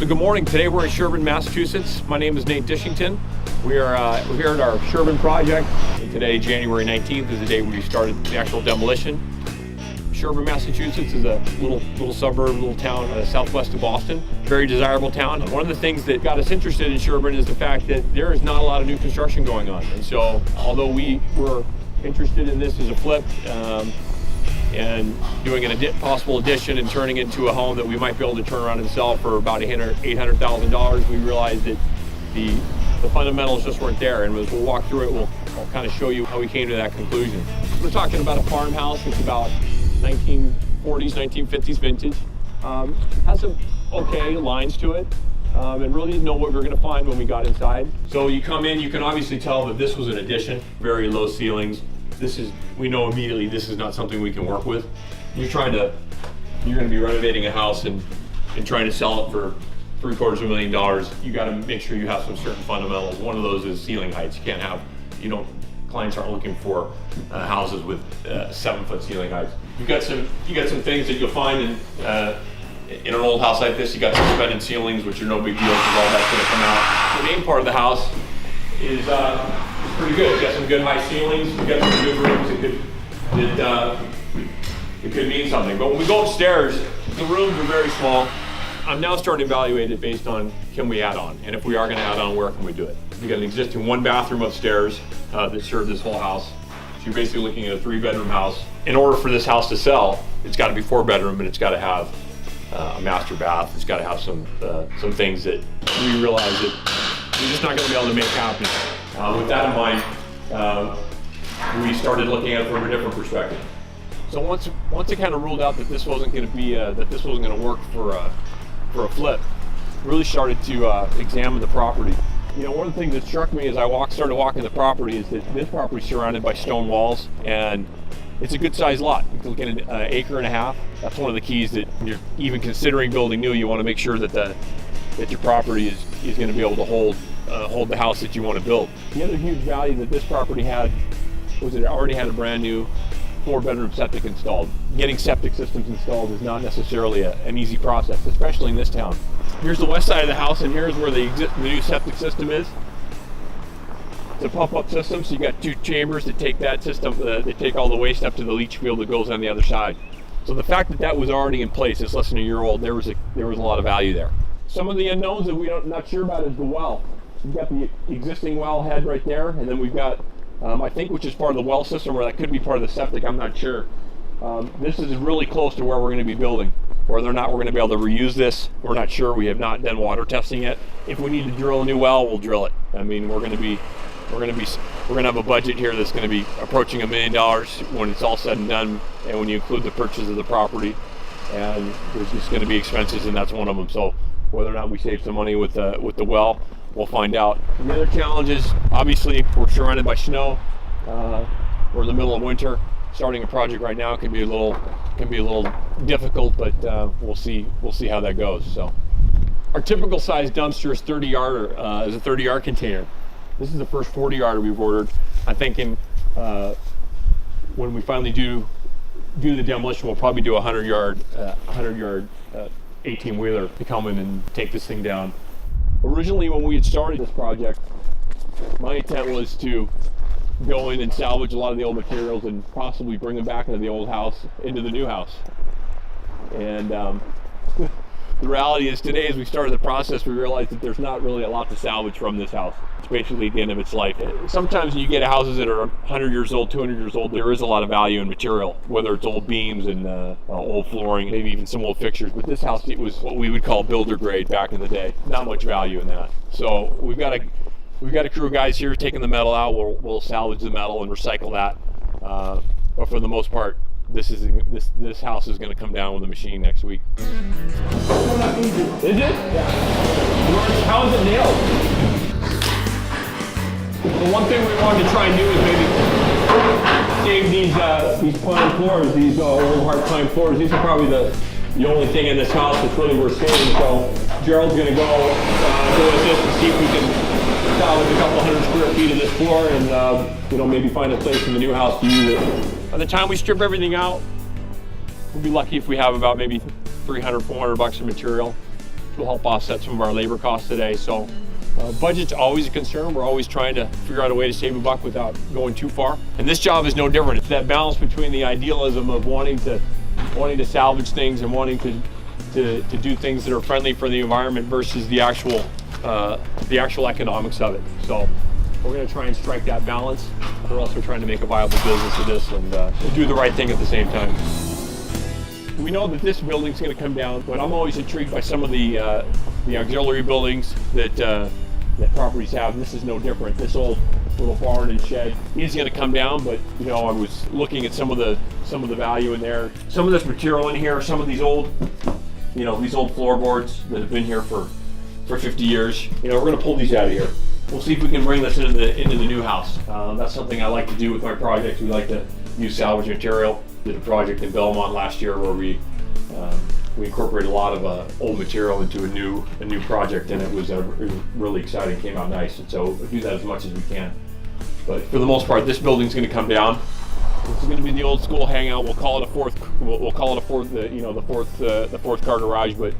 So good morning. Today we're in Sherburne, Massachusetts. My name is Nate Dishington. We're here at our Sherburne project. And today, January 19th, is the day we started the actual demolition. Sherburne, Massachusetts is a little suburb, little town southwest of Boston. Very desirable town. One of the things that got us interested in Sherburne is the fact that there is not a lot of new construction going on. And so, although we were interested in this as a flip and doing a possible addition and turning it into a home that we might be able to turn around and sell for about $800,000, we realized that the fundamentals just weren't there. And as we'll walk through it, I'll kind of show you how we came to that conclusion. We're talking about a farmhouse that's about 1940s, 1950s vintage. Has some okay lines to it, and really didn't know what we were going to find when we got inside. So you come in, you can obviously tell that this was an addition, very low ceilings. We know immediately this is not something we can work with. You're going to be renovating a house and trying to sell it for $750,000. You got to make sure you have some certain fundamentals. One of those is ceiling heights. Clients aren't looking for houses with 7-foot ceiling heights. You got some things that you'll find in an old house like this. You got suspended ceilings, which are no big deal because all that's going to come out. The main part of the house is pretty good. You got some good high ceilings. You got some good rooms. It could mean something. But when we go upstairs, the rooms are very small. I'm now starting to evaluate it based on, can we add on? And if we are going to add on, where can we do it? We got an existing 1-bathroom upstairs that served this whole house. So you're basically looking at a 3-bedroom house. In order for this house to sell, it's got to be 4-bedroom, and it's got to have a master bath. It's got to have some things that we realize that we're just not going to be able to make happen. With that in mind, we started looking at it from a different perspective. So once it kind of ruled out that this wasn't going to work for a flip, really started to examine the property. One of the things that struck me as I started walking the property is that this property is surrounded by stone walls, and it's a good sized lot. You can look at an acre and a half. That's one of the keys that when you're even considering building new, you want to make sure that your property is going to be able to hold the house that you want to build. The other huge value that this property had was that it already had a brand new 4-bedroom septic installed. Getting septic systems installed is not necessarily an easy process, especially in this town. Here's the west side of the house, and here's where the new septic system is. It's a pump-up system, so you got 2 chambers that take that system, that take all the waste up to the leach field that goes on the other side. So the fact that was already in place, it's less than a year old, there was a lot of value there. Some of the unknowns that we're not sure about is the well. We've got the existing well head right there, and then we've got, I think, which is part of the well system, or that could be part of the septic, I'm not sure. This is really close to where we're going to be building. Whether or not we're going to be able to reuse this, we're not sure. We have not done water testing yet. If we need to drill a new well, we'll drill it. I mean, we're going to have a budget here that's going to be approaching $1 million when it's all said and done, and when you include the purchase of the property, and there's just going to be expenses, and that's one of them. So whether or not we save some money with the well, we'll find out. And the other challenge is, obviously, we're surrounded by snow. We're in the middle of winter. Starting a project right now can be a little difficult, but we'll see how that goes. So our typical size dumpster is 30-yarder, is a 30-yard container. This is the first 40-yarder we've ordered. I'm thinking when we finally do the demolition, we'll probably do a 100-yard 18-wheeler to come in and take this thing down. Originally, when we had started this project, my intent was to go in and salvage a lot of the old materials and possibly bring them back into the old house, into the new house. And the reality is today, as we started the process, we realized that there's not really a lot to salvage from this house. It's basically the end of its life. Sometimes when you get houses that are 100 years old, 200 years old, there is a lot of value in material, whether it's old beams and old flooring, maybe even some old fixtures. But this house, it was what we would call builder grade back in the day. Not much value in that. So we've got a crew of guys here taking the metal out. We'll salvage the metal and recycle that. But for the most part, this house is going to come down with a machine next week. Is it? Yeah. How is it nailed? The one thing we wanted to try and do is maybe save these pine floors, these old hard pine floors. These are probably the only thing in this house that's really worth saving. So Gerald's going to go with this and see if we can salvage a couple hundred square feet of this floor and maybe find a place in the new house to use it. By the time we strip everything out, we'll be lucky if we have about maybe $300, $400 of material. will help offset some of our labor costs today. So budget's always a concern. We're always trying to figure out a way to save a buck without going too far. And this job is no different. It's that balance between the idealism of wanting to salvage things and wanting to do things that are friendly for the environment versus the actual economics of it. So we're going to try and strike that balance, or else we're trying to make a viable business of this and do the right thing at the same time. We know that this building's going to come down, but I'm always intrigued by some of the auxiliary buildings that properties have. This is no different. This old little barn and shed is going to come down, but you know, I was looking at some of the value in there. Some of this material in here, some of these old, these old floorboards that have been here for 50 years. We're going to pull these out of here. We'll see if we can bring this into the new house. That's something I like to do with my projects. We like to use salvage material. Did a project in Belmont last year where we incorporated a lot of old material into a new project, and it was really exciting. Came out nice, and so we'll do that as much as we can. But for the most part, this building's going to come down. This is going to be the old school hangout. We'll call it a fourth. We'll call it a fourth. The fourth car garage, but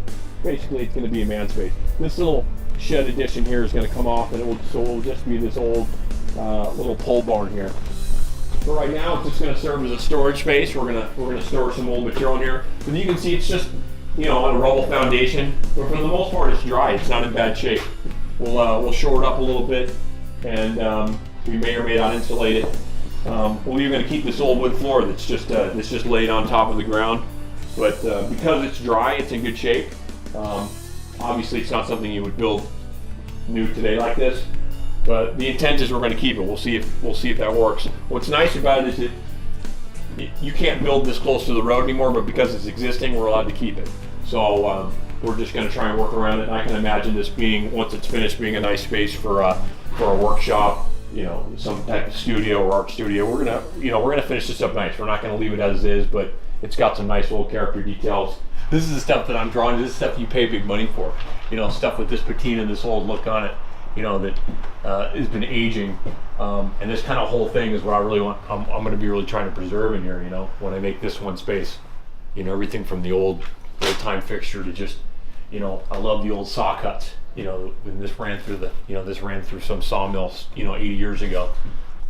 basically it's going to be a man space. This little shed addition here is going to come off, and it will just be this old little pole barn here. For right now, it's just going to serve as a storage space. We're going to store some old material in here. And you can see it's just on a rubble foundation, but for the most part, it's dry. It's not in bad shape. We'll shore it up a little bit, and we may or may not insulate it. We're going to keep this old wood floor that's just laid on top of the ground. But because it's dry, it's in good shape. Obviously, it's not something you would build new today like this, but the intent is we're going to keep it. We'll see if that works. What's nice about it is that you can't build this close to the road anymore, but because it's existing, we're allowed to keep it. So we're just going to try and work around it. And I can imagine this being, once it's finished, being a nice space for a workshop, some type of studio or art studio. We're gonna finish this up nice. We're not going to leave it as is, but it's got some nice little character details. This is the stuff that I'm drawn to. This is stuff you pay big money for. Stuff with this patina, this old look on it, that has been aging. And this kind of whole thing is what I really want. I'm going to be really trying to preserve in here, when I make this one space. Everything from the old time fixture to just, I love the old saw cuts. When this ran through some sawmills, 80 years ago.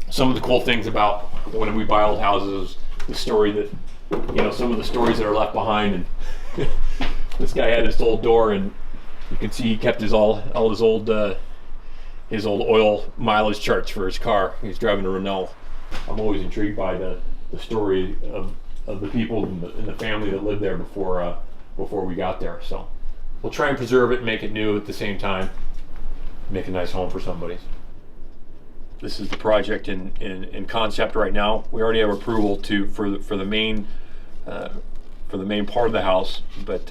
Some of the cool things about when we buy old houses is the story that, some of the stories that are left behind. And this guy had this old door, and you can see he kept his old oil mileage charts for his car. He's driving a Renault. I'm always intrigued by the story of the people and the family that lived there before we got there. So we'll try and preserve it and make it new at the same time. Make a nice home for somebody. This is the project in concept right now. We already have approval for the main part of the house, but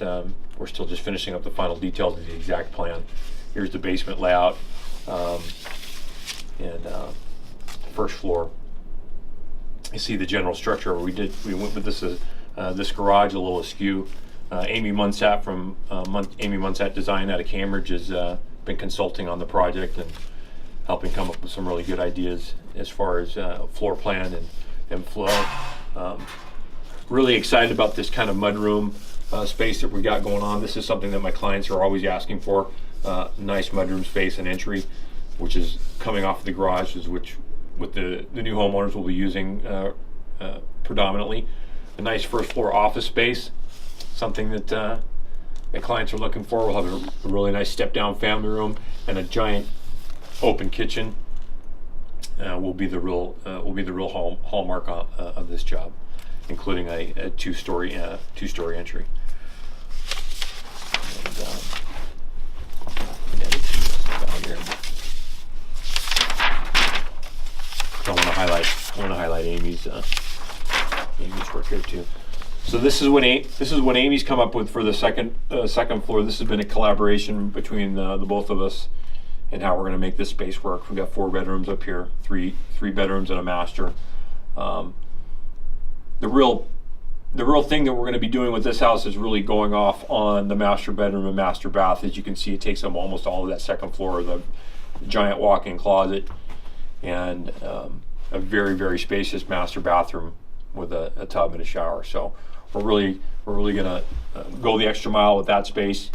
we're still just finishing up the final details of the exact plan. Here's the basement layout, and first floor. You see the general structure. We went with this garage a little askew. Amy Munsat from Amy Munsat Design out of Cambridge has been consulting on the project and helping come up with some really good ideas as far as floor plan and flow. Really excited about this kind of mudroom space that we got going on. This is something that my clients are always asking for. Nice mudroom space and entry, which is coming off of the garages, which with the new homeowners will be using predominantly. A nice first floor office space, something that clients are looking for. We'll have a really nice step down family room and a giant open kitchen. Will be the real hallmark of this job, including a two-story entry. I want to highlight Amy's work here too. So this is what Amy's come up with for the second floor. This has been a collaboration between the both of us and how we're going to make this space work. We've got 4 bedrooms up here, three bedrooms and a master. The real thing that we're going to be doing with this house is really going off on the master bedroom and master bath. As you can see, it takes up almost all of that second floor, the giant walk-in closet, and a very, very spacious master bathroom with a tub and a shower. So we're really going to go the extra mile with that space.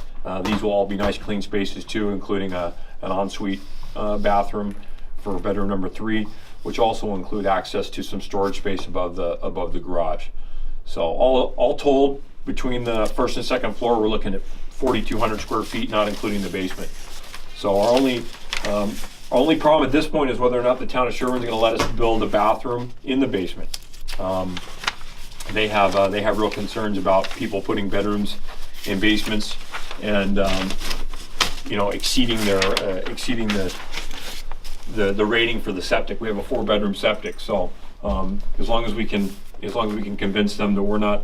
These will all be nice clean spaces too, including an ensuite bathroom for bedroom number 3, which also will include access to some storage space above the garage. So all told, between the first and second floor, we're looking at 4,200 square feet, not including the basement. So our only problem at this point is whether or not the town of Sherburne is going to let us build a bathroom in the basement. They have real concerns about people putting bedrooms in basements and exceeding the rating for the septic. We have a 4-bedroom septic, so as long as we can convince them that we're not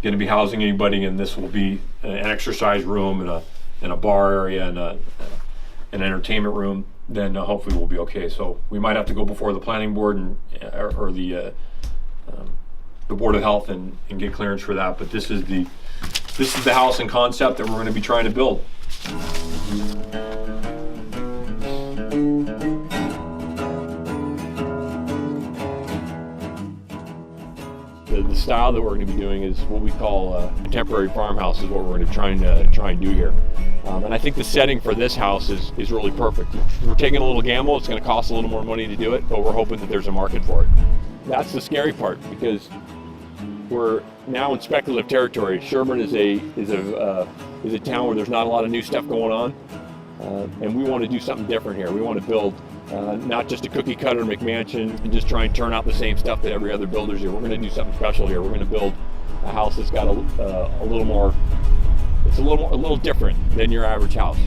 going to be housing anybody, and this will be an exercise room and a bar area and an entertainment room, then hopefully we'll be okay. So we might have to go before the planning board or the Board of Health and get clearance for that. But this is the house and concept that we're going to be trying to build. The style that we're going to be doing is what we call contemporary farmhouse, is what we're going to try and do here. And I think the setting for this house is really perfect. We're taking a little gamble. It's going to cost a little more money to do it, but we're hoping that there's a market for it. That's the scary part, because we're now in speculative territory. Sherburne is a town where there's not a lot of new stuff going on, and we want to do something different here. We want to build not just a cookie cutter McMansion and just try and turn out the same stuff that every other builder's here. We're going to do something special here. We're going to build a house that's got a little more. It's a little different than your average house.